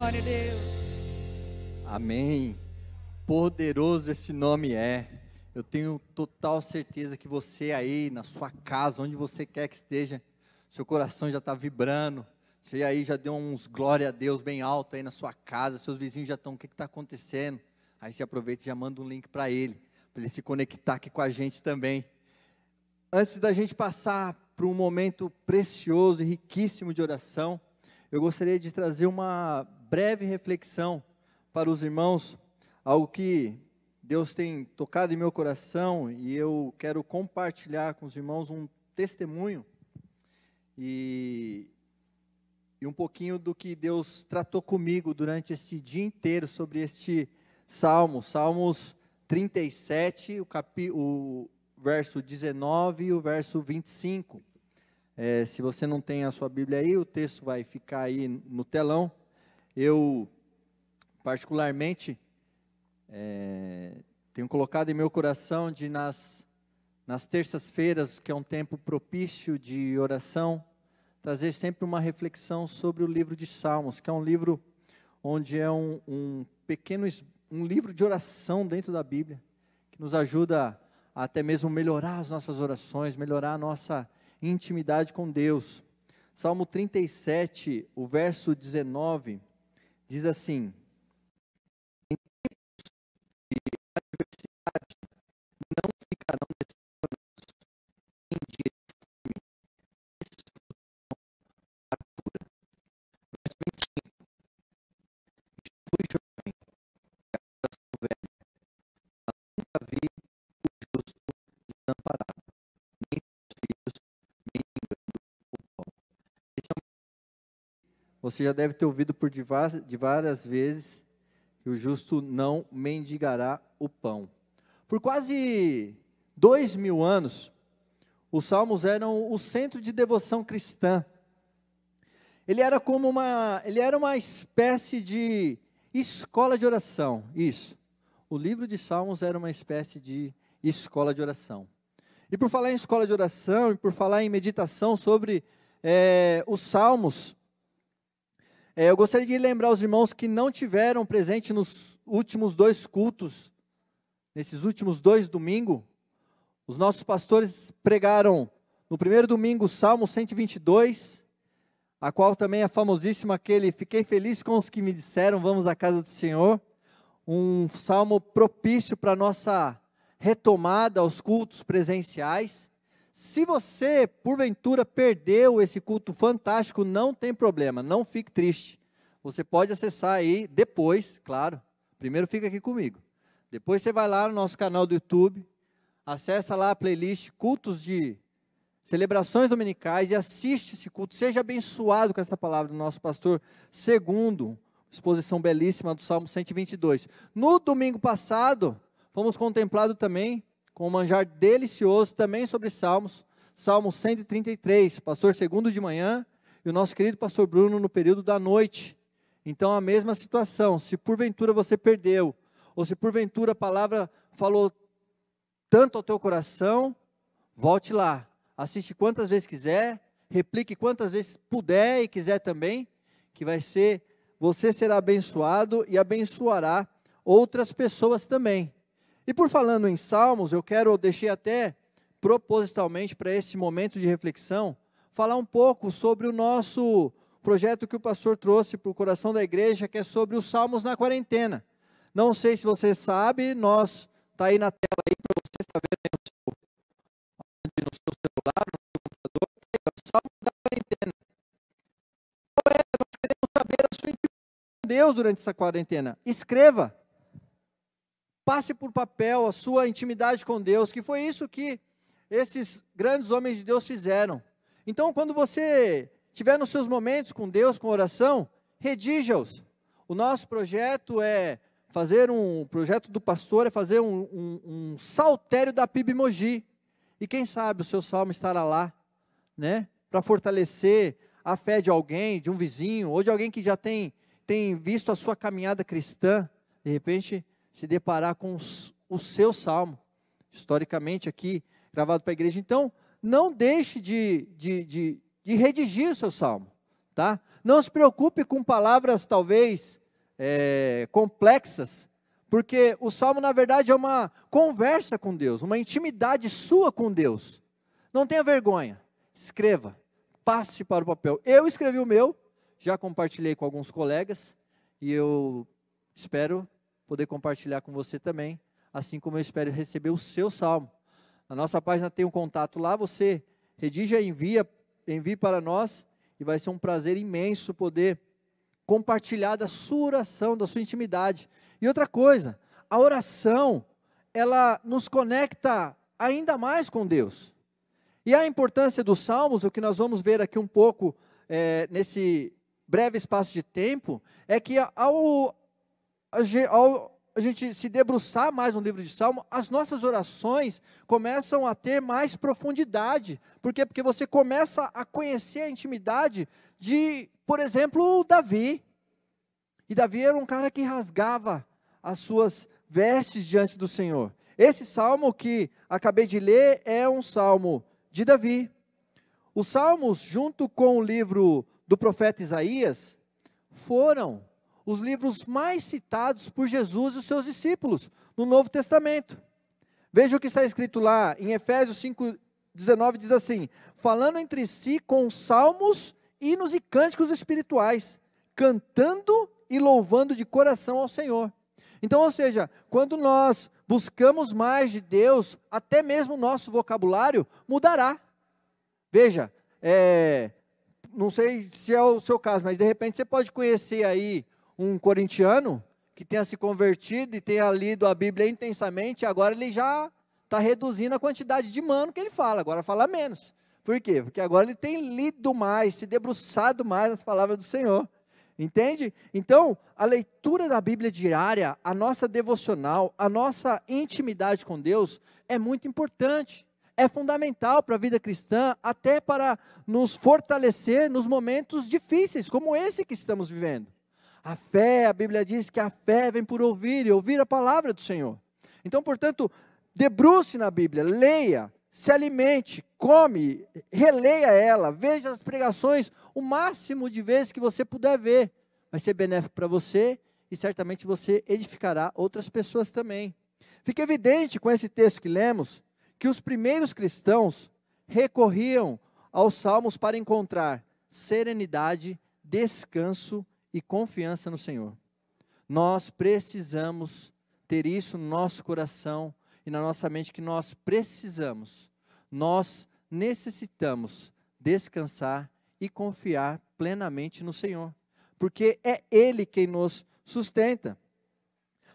Glória a Deus. Amém. Poderoso esse nome é. Eu tenho total certeza que você aí, na sua casa, onde você quer que esteja, seu coração já está vibrando. Você aí já deu uns glória a Deus bem alto aí na sua casa, seus vizinhos já estão, o que está acontecendo? Aí você aproveita e já manda um link para ele se conectar aqui com a gente também. Antes da gente passar para um momento precioso e riquíssimo de oração, eu gostaria de trazer uma breve reflexão para os irmãos, algo que Deus tem tocado em meu coração e eu quero compartilhar com os irmãos um testemunho e um pouquinho do que Deus tratou comigo durante esse dia inteiro sobre este salmo, Salmos 37, o verso 19 e o verso 25. Se você não tem a sua Bíblia aí, o texto vai ficar aí no telão. Eu, particularmente, tenho colocado em meu coração de nas terças-feiras, que é um tempo propício de oração, trazer sempre uma reflexão sobre o livro de Salmos, que é um livro onde é um livro de oração dentro da Bíblia, que nos ajuda a até mesmo melhorar as nossas orações, melhorar a nossa intimidade com Deus. Salmo 37, o verso 19, diz assim: em tempos de adversidade não ficarão decepcionados, em dia de fome desfrutarão fartura. Verso 25: fui jovem, agora sou velho, mas nunca vi o justo desamparado, nem seus filhos mendigando o pão. Você já deve ter ouvido por várias vezes que o justo não mendigará o pão. Por quase 2000 anos, os salmos eram o centro de devoção cristã. Ele era uma espécie de escola de oração, isso. O livro de Salmos era uma espécie de escola de oração. E por falar em escola de oração, e por falar em meditação sobre os salmos, eu gostaria de lembrar os irmãos que não tiveram presente nos últimos 2 cultos, nesses últimos 2 domingos. Os nossos pastores pregaram no primeiro domingo o Salmo 122, a qual também é famosíssimo aquele: fiquei feliz com os que me disseram, vamos à casa do Senhor. Um salmo propício para a nossa retomada aos cultos presenciais. Se você, porventura, perdeu esse culto fantástico, não tem problema, não fique triste. Você pode acessar aí depois, claro. Primeiro fica aqui comigo. Depois você vai lá no nosso canal do YouTube, acessa lá a playlist Cultos de Celebrações Dominicais e assiste esse culto. Seja abençoado com essa palavra do nosso pastor Segundo, exposição belíssima do Salmo 122. No domingo passado, fomos contemplados também com um manjar delicioso também sobre Salmos, Salmo 133, pastor Segundo de manhã e o nosso querido pastor Bruno no período da noite. Então a mesma situação, se porventura você perdeu, ou se porventura a palavra falou tanto ao teu coração, volte lá, assiste quantas vezes quiser, replique quantas vezes puder e quiser também, que você será abençoado e abençoará outras pessoas também. E por falando em Salmos, deixei até propositalmente para esse momento de reflexão, falar um pouco sobre o nosso projeto que o pastor trouxe para o coração da igreja, que é sobre os Salmos na quarentena. Não sei se você sabe, está aí na tela aí para você estar vendo aí no seu celular, no seu computador, é o Salmo da quarentena. Nós queremos saber a sua intimidade com Deus durante essa quarentena. Escreva. Passe por papel a sua intimidade com Deus, que foi isso que esses grandes homens de Deus fizeram. Então, quando você estiver nos seus momentos com Deus, com oração, redija-os. O nosso projeto projeto do pastor é fazer um saltério da PIB Mogi. E quem sabe o seu salmo estará lá, né? Para fortalecer a fé de alguém, de um vizinho, ou de alguém que já tem visto a sua caminhada cristã, de repente se deparar com o seu salmo, historicamente aqui, gravado para a igreja. Então, não deixe de redigir o seu salmo. tá? Não se preocupe com palavras talvez complexas, porque o Salmo na verdade é uma conversa com Deus, uma intimidade sua com Deus. Não tenha vergonha, escreva, passe para o papel. Eu escrevi o meu, já compartilhei com alguns colegas, e eu espero poder compartilhar com você também, assim como eu espero receber o seu salmo. Na nossa página tem um contato lá, você redige e envie para nós, e vai ser um prazer imenso poder compartilhar da sua oração, da sua intimidade. E outra coisa, a oração, ela nos conecta ainda mais com Deus. E a importância dos salmos, o que nós vamos ver aqui um pouco nesse breve espaço de tempo, é que ao a gente se debruçar mais no livro de Salmo, as nossas orações começam a ter mais profundidade. Por quê? Porque você começa a conhecer a intimidade de, por exemplo, Davi. E Davi era um cara que rasgava as suas vestes diante do Senhor. Esse salmo que acabei de ler é um salmo de Davi. Os salmos, junto com o livro do profeta Isaías, foram os livros mais citados por Jesus e os seus discípulos no Novo Testamento. Veja o que está escrito lá em Efésios 5:19, diz assim: falando entre si com salmos, hinos e cânticos espirituais, cantando e louvando de coração ao Senhor. Então, ou seja, quando nós buscamos mais de Deus, até mesmo o nosso vocabulário mudará. Veja, não sei se é o seu caso, mas de repente você pode conhecer aí um corintiano que tenha se convertido e tenha lido a Bíblia intensamente, e agora ele já está reduzindo a quantidade de mano que ele fala, agora fala menos. Por quê? Porque agora ele tem lido mais, se debruçado mais nas palavras do Senhor. Entende? Então, a leitura da Bíblia diária, a nossa devocional, a nossa intimidade com Deus é muito importante. É fundamental para a vida cristã, até para nos fortalecer nos momentos difíceis, como esse que estamos vivendo. A fé, a Bíblia diz que a fé vem por ouvir, e ouvir a palavra do Senhor. Então, portanto, debruce na Bíblia, leia, se alimente, come, releia ela, veja as pregações o máximo de vezes que você puder ver. Vai ser benéfico para você e certamente você edificará outras pessoas também. Fica evidente com esse texto que lemos, que os primeiros cristãos recorriam aos salmos para encontrar serenidade, descanso e confiança no Senhor. Nós precisamos ter isso no nosso coração e na nossa mente, que nós necessitamos descansar e confiar plenamente no Senhor, porque é Ele quem nos sustenta.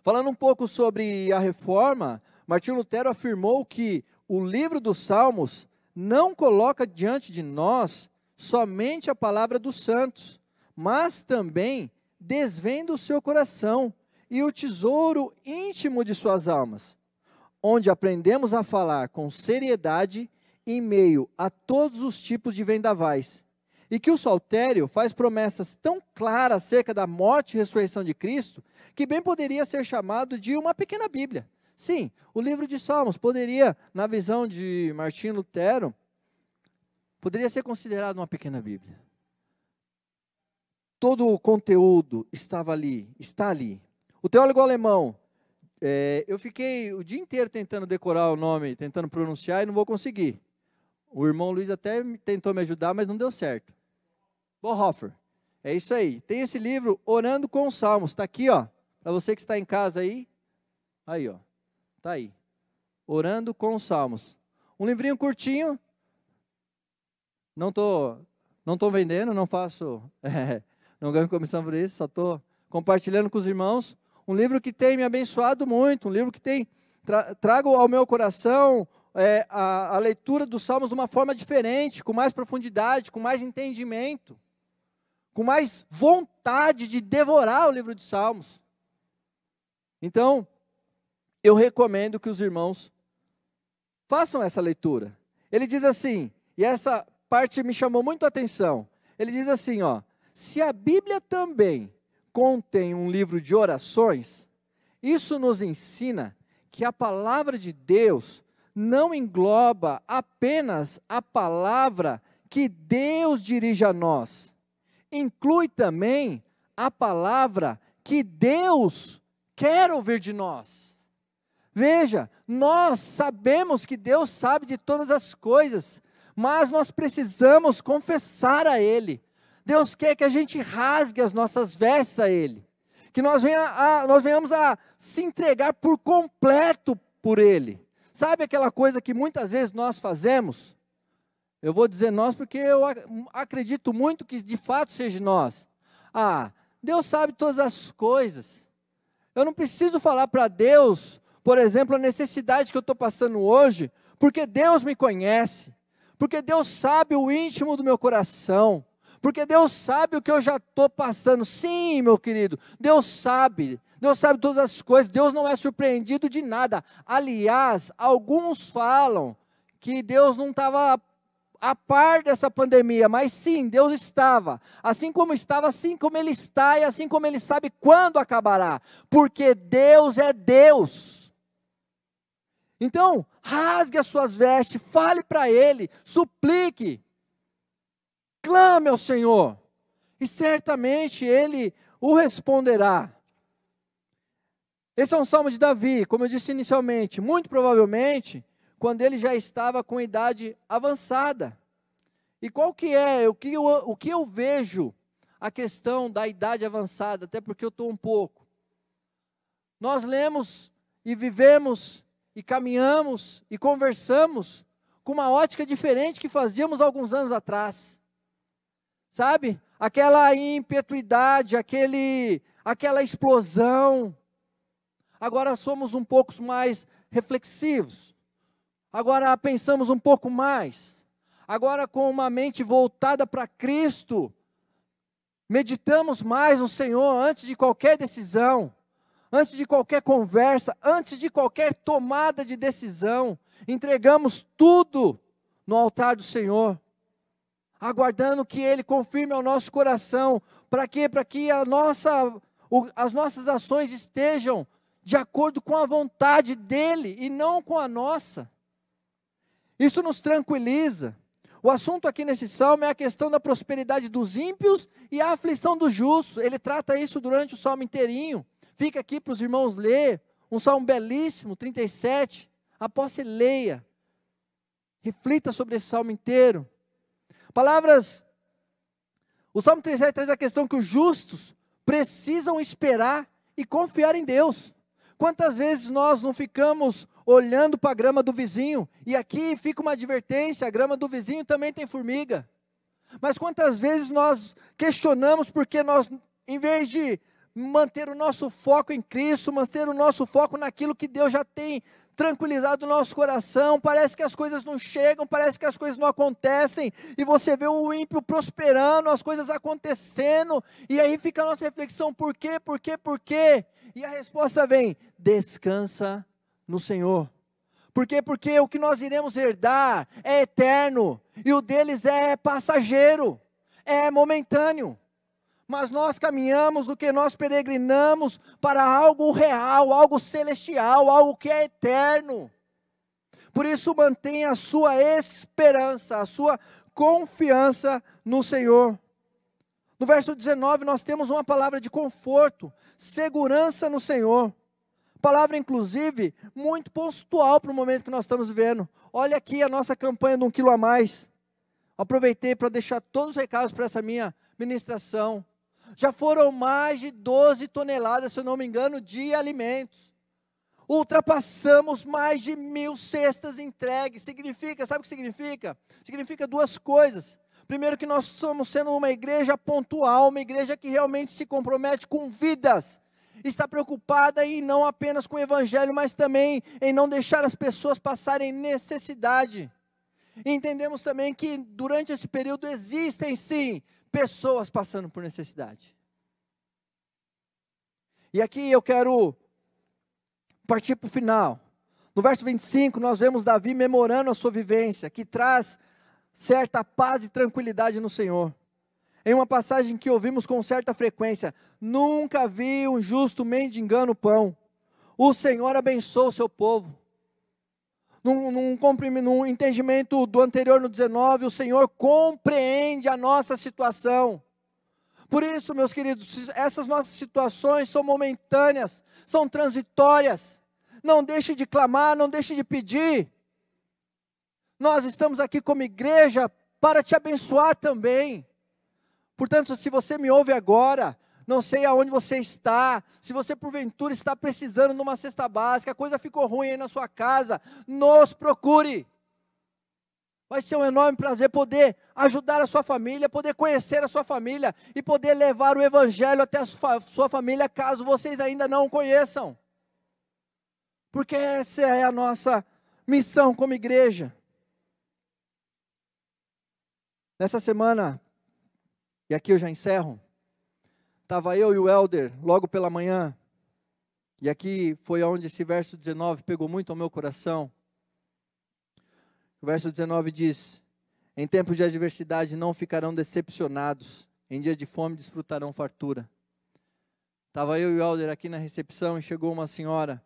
Falando um pouco sobre a reforma, Martinho Lutero afirmou que o livro dos Salmos não coloca diante de nós somente a palavra dos santos, mas também desvenda o seu coração e o tesouro íntimo de suas almas, onde aprendemos a falar com seriedade em meio a todos os tipos de vendavais, e que o saltério faz promessas tão claras acerca da morte e ressurreição de Cristo, que bem poderia ser chamado de uma pequena Bíblia. Sim, o livro de Salmos poderia, na visão de Martinho Lutero, poderia ser considerado uma pequena Bíblia. Todo o conteúdo estava ali, está ali. O teólogo alemão, eu fiquei o dia inteiro tentando decorar o nome, tentando pronunciar e não vou conseguir. O irmão Luiz até tentou me ajudar, mas não deu certo. Bonhoeffer, é isso aí. Tem esse livro, Orando com os Salmos, está aqui, ó, para você que está em casa aí. Aí, ó, está aí. Orando com os Salmos. Um livrinho curtinho. Não tô vendendo, não faço, não ganho comissão por isso, só estou compartilhando com os irmãos. Um livro que tem me abençoado muito, um livro que tem trago ao meu coração a leitura dos Salmos de uma forma diferente, com mais profundidade, com mais entendimento, com mais vontade de devorar o livro de Salmos. Então, eu recomendo que os irmãos façam essa leitura. Ele diz assim, e essa parte me chamou muito a atenção, ele diz assim, ó: se a Bíblia também contém um livro de orações, isso nos ensina que a palavra de Deus não engloba apenas a palavra que Deus dirige a nós, inclui também a palavra que Deus quer ouvir de nós. Veja, nós sabemos que Deus sabe de todas as coisas, mas nós precisamos confessar a Ele. Deus quer que a gente rasgue as nossas vestes a Ele, que nós venhamos a se entregar por completo por Ele. Sabe aquela coisa que muitas vezes nós fazemos? Eu vou dizer nós porque eu acredito muito que de fato seja nós. Deus sabe todas as coisas. Eu não preciso falar para Deus, por exemplo, a necessidade que eu estou passando hoje, porque Deus me conhece, porque Deus sabe o íntimo do meu coração, porque Deus sabe o que eu já estou passando. Sim, meu querido, Deus sabe todas as coisas, Deus não é surpreendido de nada. Aliás, alguns falam que Deus não estava a par dessa pandemia, mas sim, Deus estava, assim como estava, assim como Ele está, e assim como Ele sabe quando acabará, porque Deus é Deus. Então, rasgue as suas vestes, fale para Ele, suplique, clame ao Senhor, e certamente Ele o responderá. Esse é um salmo de Davi, como eu disse inicialmente, muito provavelmente, quando ele já estava com idade avançada. E qual que é, o que eu vejo a questão da idade avançada, até porque eu estou um pouco. Nós lemos e vivemos e caminhamos e conversamos com uma ótica diferente que fazíamos alguns anos atrás. Sabe? Aquela impetuidade, aquela explosão. Agora somos um pouco mais reflexivos. Agora pensamos um pouco mais. Agora com uma mente voltada para Cristo. Meditamos mais no Senhor antes de qualquer decisão. Antes de qualquer conversa. Antes de qualquer tomada de decisão. Entregamos tudo no altar do Senhor. Aguardando que Ele confirme ao nosso coração. Para quê? Para que as nossas ações estejam de acordo com a vontade dEle e não com a nossa. Isso nos tranquiliza. O assunto aqui nesse salmo é a questão da prosperidade dos ímpios e a aflição dos justos. Ele trata isso durante o salmo inteirinho. Fica aqui para os irmãos ler. Um salmo belíssimo, 37. Após você leia. Reflita sobre esse salmo inteiro. O salmo 37 traz a questão que os justos precisam esperar e confiar em Deus. Quantas vezes nós não ficamos olhando para a grama do vizinho, e aqui fica uma advertência, a grama do vizinho também tem formiga. Mas quantas vezes nós questionamos porque nós, em vez de manter o nosso foco em Cristo, manter o nosso foco naquilo que Deus já tem tranquilizado o nosso coração, parece que as coisas não chegam, parece que as coisas não acontecem, e você vê o ímpio prosperando, as coisas acontecendo, e aí fica a nossa reflexão, por quê? E a resposta vem, descansa no Senhor. Por quê? Porque o que nós iremos herdar é eterno, e o deles é passageiro, é momentâneo. Mas nós caminhamos no que nós peregrinamos para algo real, algo celestial, algo que é eterno. Por isso mantenha a sua esperança, a sua confiança no Senhor. No verso 19 nós temos uma palavra de conforto, segurança no Senhor. Palavra inclusive muito pontual para o momento que nós estamos vivendo. Olha aqui a nossa campanha de 1 quilo a mais. Aproveitei para deixar todos os recados para essa minha ministração. Já foram mais de 12 toneladas, se eu não me engano, de alimentos. Ultrapassamos mais de 1.000 cestas entregues. Sabe o que significa? Significa duas coisas. Primeiro, que nós estamos sendo uma igreja pontual, uma igreja que realmente se compromete com vidas. Está preocupada em não apenas com o evangelho, mas também em não deixar as pessoas passarem necessidade. E entendemos também que durante esse período existem sim pessoas passando por necessidade. E aqui eu quero partir para o final. No verso 25 nós vemos Davi memorando a sua vivência, que traz certa paz e tranquilidade no Senhor. Em uma passagem que ouvimos com certa frequência, nunca vi um justo mendigando o pão. O Senhor abençoa o seu povo. Num entendimento do anterior, no 19, o Senhor compreende a nossa situação. Por isso, meus queridos, essas nossas situações são momentâneas, são transitórias. Não deixe de clamar, não deixe de pedir. Nós estamos aqui como igreja para te abençoar também. Portanto, se você me ouve agora, não sei aonde você está, se você porventura está precisando de uma cesta básica, a coisa ficou ruim aí na sua casa, nos procure. Vai ser um enorme prazer poder ajudar a sua família, poder conhecer a sua família e poder levar o evangelho até a sua família, caso vocês ainda não o conheçam. Porque essa é a nossa missão como igreja. Nessa semana, e aqui eu já encerro, estava eu e o Helder logo pela manhã, e aqui foi onde esse verso 19 pegou muito ao meu coração. O verso 19 diz: em tempos de adversidade não ficarão decepcionados, em dia de fome desfrutarão fartura. Estava eu e o Helder aqui na recepção e chegou uma senhora.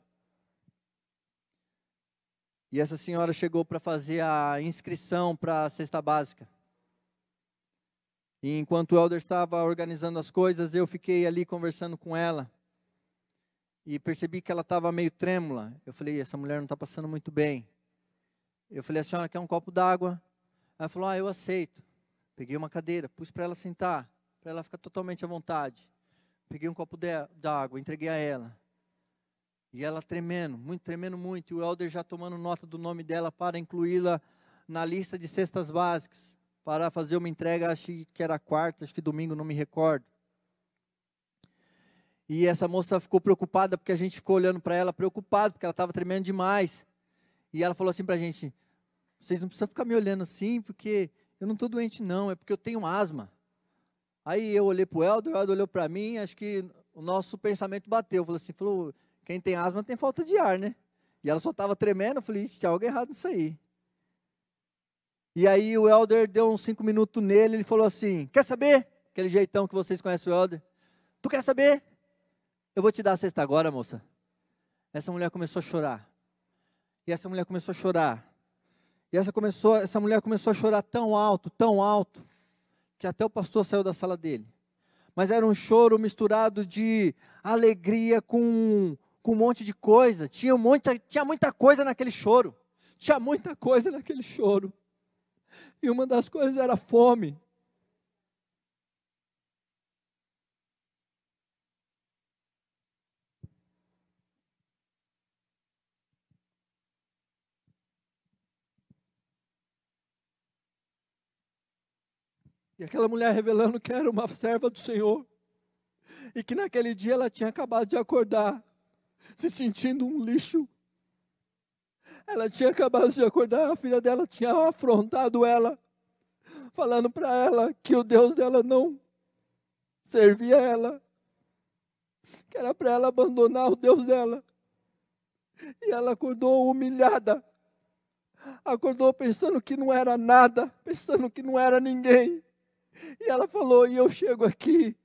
E essa senhora chegou para fazer a inscrição para a cesta básica. E enquanto o Helder estava organizando as coisas, eu fiquei ali conversando com ela. E percebi que ela estava meio trêmula. Eu falei, essa mulher não está passando muito bem. Eu falei, a senhora quer um copo d'água? Ela falou, eu aceito. Peguei uma cadeira, pus para ela sentar, para ela ficar totalmente à vontade. Peguei um copo d'água, entreguei a ela. E ela tremendo muito. E o Helder já tomando nota do nome dela para incluí-la na lista de cestas básicas. Para fazer uma entrega, acho que era quarta, acho que domingo, não me recordo. E essa moça ficou preocupada, porque a gente ficou olhando para ela, preocupado, porque ela estava tremendo demais. E ela falou assim para a gente, vocês não precisam ficar me olhando assim, porque eu não estou doente não, é porque eu tenho asma. Aí eu olhei para o Helder olhou para mim, acho que o nosso pensamento bateu. Falou, quem tem asma tem falta de ar, né? E ela só estava tremendo, eu falei, tinha algo errado nisso aí. E aí o Helder deu uns 5 minutos nele, ele falou assim, quer saber? Aquele jeitão que vocês conhecem o Helder. Tu quer saber? Eu vou te dar a cesta agora, moça. Essa mulher começou a chorar. E essa mulher começou a chorar. E essa mulher começou a chorar tão alto, que até o pastor saiu da sala dele. Mas era um choro misturado de alegria com um monte de coisa. Tinha muita coisa naquele choro. Tinha muita coisa naquele choro. E uma das coisas era fome. E aquela mulher revelando que era uma serva do Senhor. E que naquele dia ela tinha acabado de acordar, se sentindo um lixo. Ela tinha acabado de acordar, a filha dela tinha afrontado ela, falando para ela que o Deus dela não servia ela, que era para ela abandonar o Deus dela. E ela acordou humilhada, acordou pensando que não era nada, pensando que não era ninguém. E ela falou, e eu chego aqui,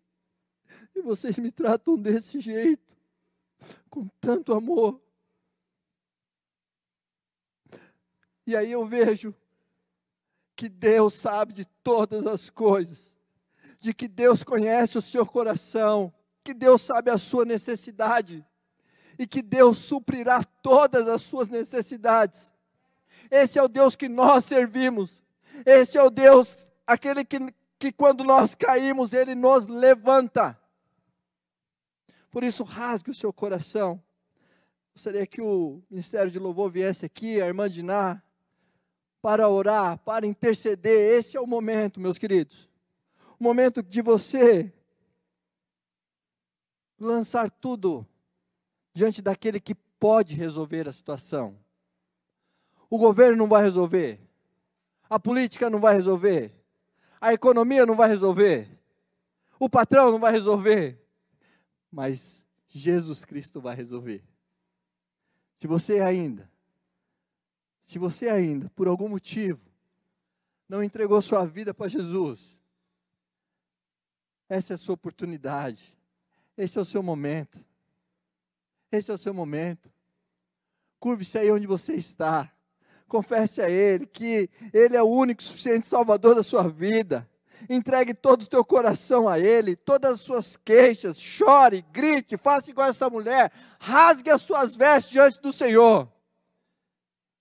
e vocês me tratam desse jeito, com tanto amor. E aí eu vejo que Deus sabe de todas as coisas, de que Deus conhece o seu coração, que Deus sabe a sua necessidade, e que Deus suprirá todas as suas necessidades. Esse é o Deus que nós servimos, esse é o Deus, aquele que quando nós caímos, Ele nos levanta. Por isso, rasgue o seu coração. Gostaria que o Ministério de Louvor viesse aqui, a irmã Diná, para orar, para interceder. Esse é o momento, meus queridos. O momento de você lançar tudo diante daquele que pode resolver a situação. O governo não vai resolver. A política não vai resolver. A economia não vai resolver. O patrão não vai resolver. Mas Jesus Cristo vai resolver. Se você ainda, por algum motivo, não entregou sua vida para Jesus, essa é a sua oportunidade. Esse é o seu momento. Esse é o seu momento. Curve-se aí onde você está. Confesse a Ele que Ele é o único e suficiente Salvador da sua vida. Entregue todo o teu coração a Ele, todas as suas queixas, chore, grite, faça igual essa mulher, rasgue as suas vestes diante do Senhor.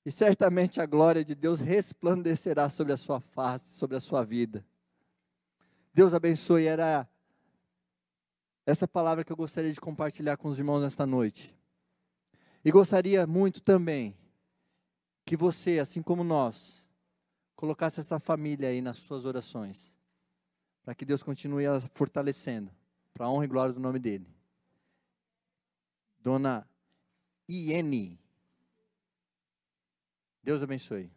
E certamente a glória de Deus resplandecerá sobre a sua face, sobre a sua vida. Deus abençoe, era essa palavra que eu gostaria de compartilhar com os irmãos nesta noite. E gostaria muito também que você, assim como nós, colocasse essa família aí nas suas orações, para que Deus continue a fortalecendo, para a honra e glória do nome dEle. Dona Iene, Deus abençoe.